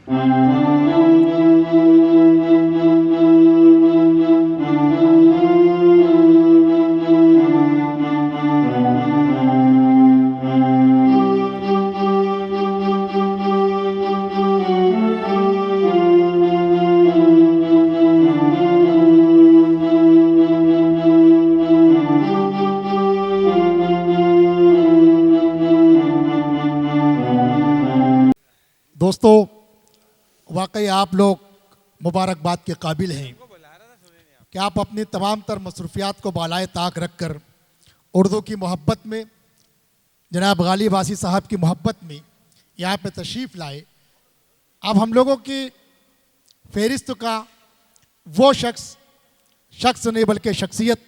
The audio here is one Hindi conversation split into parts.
दोस्तों, वाकई आप लोग मुबारकबाद के काबिल हैं कि आप अपनी तमाम तर मसरूफियात को बालाए ताक रख कर उर्दू की मोहब्बत में, जनाब गालिब आसी साहब की मोहब्बत में यहाँ पे तशरीफ़ लाए। अब हम लोगों की फहरिस्त का वो शख्स नहीं बल्कि शख्सियत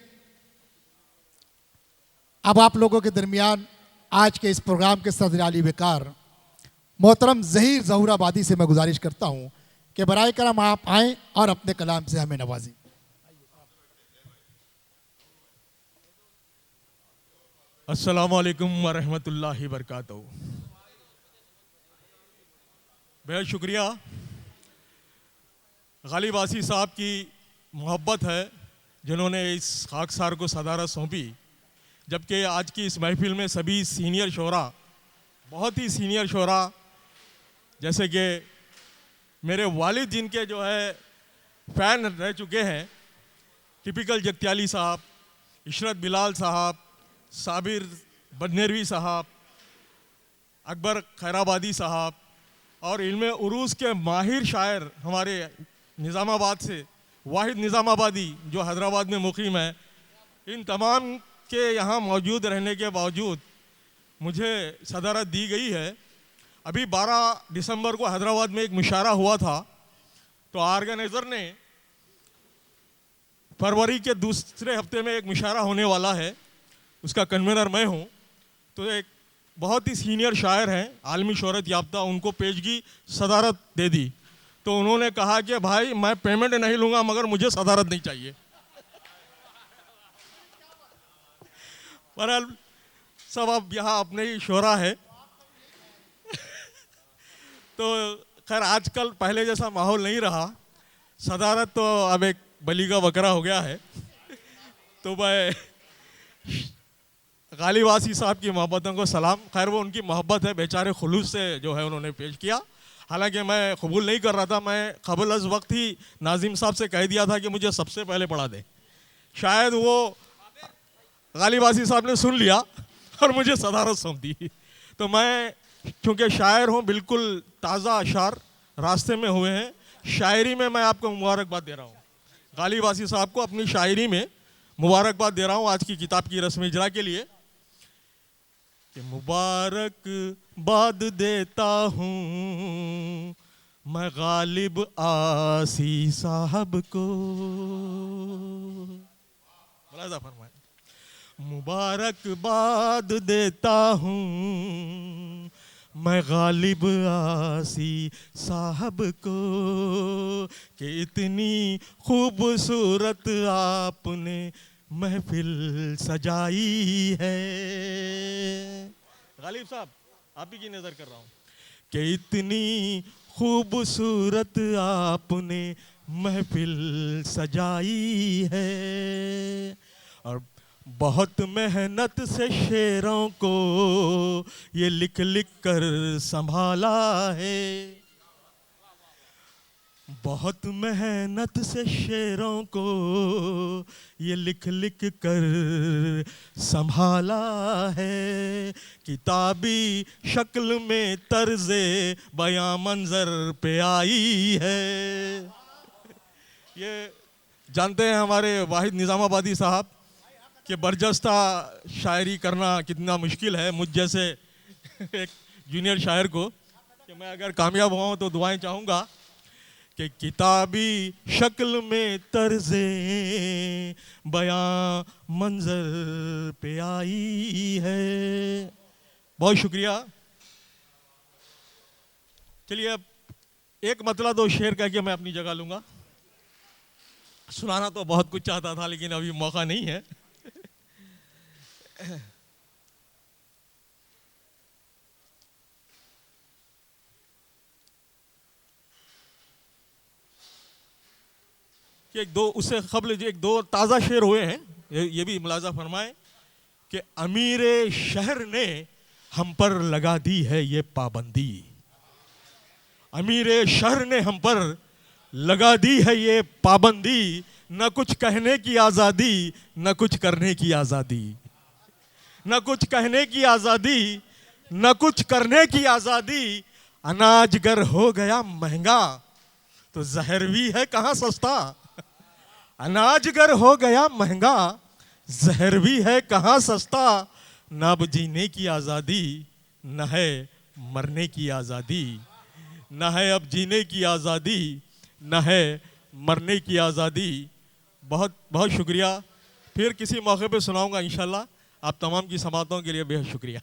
अब आप लोगों के दरमियान आज के इस प्रोग्राम के सदर आली वकार मोहतरम ज़हीर ज़हूराबादी से मैं गुजारिश करता हूँ कि बराए करम आप आएँ और अपने कलाम से हमें नवाजें। अस्सलामु अलैकुम व रहमतुल्लाहि व बरकातहू। बेहद शुक्रिया। गालिब आसी साहब की मोहब्बत है जिन्होंने इस खाकसार को सदारत सौंपी, जबकि आज की इस महफिल में सभी सीनियर शोरा, बहुत ही सीनियर शोरा, जैसे कि मेरे वालिद जिनके जो है फ़ैन रह चुके हैं, टिपिकल जगत्याली साहब, इशरत बिलाल साहब, साबिर बदनेरवी साहब, अकबर खैराबादी साहब और इल्मे उरूस के माहिर शायर हमारे निज़ामाबाद से वाहिद निज़ामाबादी जो हैदराबाद में मुकीम है, इन तमाम के यहाँ मौजूद रहने के बावजूद मुझे सदारत दी गई है। अभी 12 दिसंबर को हैदराबाद में एक मुशायरा हुआ था, तो ऑर्गेनाइज़र ने फरवरी के दूसरे हफ्ते में एक मुशायरा होने वाला है, उसका कन्वीनर मैं हूँ। तो एक बहुत ही सीनियर शायर हैं, आलमी शोहरत याफ्ता, उनको पेशगी सदारत दे दी। तो उन्होंने कहा कि भाई मैं पेमेंट नहीं लूँगा मगर मुझे सदारत नहीं चाहिए। बहरहाल सब अब यहाँ अपने ही शोरा है। तो खैर आजकल पहले जैसा माहौल नहीं रहा, सदारत तो अब एक बली का बकरा हो गया है। तो मैं गालिब आसी साहब की मोहब्बतों को सलाम। खैर वो उनकी मोहब्बत है, बेचारे खुलूस से जो है उन्होंने पेश किया। हालांकि मैं कबूल नहीं कर रहा था, मैं कबल अज वक्त ही नाजिम साहब से कह दिया था कि मुझे सबसे पहले पढ़ा दे। शायद वो गालिब आसी साहब ने सुन लिया और मुझे सदारत सौंप दी। तो मैं चूँकि शायर हूँ, बिल्कुल ताज़ा अशार रास्ते में हुए हैं, शायरी में मैं आपको मुबारकबाद दे रहा हूँ। गालिब आसी साहब को अपनी शायरी में मुबारकबाद दे रहा हूँ आज की किताब की रस्म इजरा के लिए कि मुबारकबाद देता हूँ मैं गालिब आसी साहब को। मुलाज़ा फरमाए। मुबारकबाद देता हूँ मैं गालिब आसी साहब को कि इतनी खूबसूरत आपने महफिल सजाई है। गालिब साहब आप ही की नज़र कर रहा हूँ कि इतनी खूबसूरत आपने महफिल सजाई है और बहुत मेहनत से शेरों को ये लिख लिख कर संभाला है। बहुत मेहनत से शेरों को ये लिख लिख कर संभाला है। किताबी शक्ल में तर्ज़े बयां मंजर पे आई है। ये जानते हैं हमारे वाहिद निज़ामाबादी साहब कि बरजस्ता शायरी करना कितना मुश्किल है। मुझ जैसे एक जूनियर शायर को कि मैं अगर कामयाब हुआ हूँ तो दुआएं चाहूँगा कि किताबी शक्ल में तर्ज़े बयां मंजर पे आई है। बहुत शुक्रिया। चलिए अब एक मतला दो शेर कह के मैं अपनी जगह लूँगा। सुनाना तो बहुत कुछ चाहता था लेकिन अभी मौका नहीं है। कि एक दो उससे कबल एक दो ताज़ा शेर हुए हैं, ये भी मुलाजा फरमाएं कि अमीर शहर ने हम पर लगा दी है ये पाबंदी, अमीर शहर ने हम पर लगा दी है ये पाबंदी, न कुछ कहने की आज़ादी न कुछ करने की आज़ादी, न कुछ कहने की आज़ादी न कुछ करने की आज़ादी, अनाज गर हो गया महंगा तो जहर भी है कहाँ सस्ता, अनाज गर हो गया महंगा जहर भी है कहाँ सस्ता, न अब जीने की आज़ादी न है मरने की आज़ादी, न है अब जीने की आज़ादी न है मरने की आज़ादी। बहुत बहुत शुक्रिया, फिर किसी मौके पे सुनाऊंगा इंशाल्लाह। आप तमाम की समातों के लिए बेहद शुक्रिया।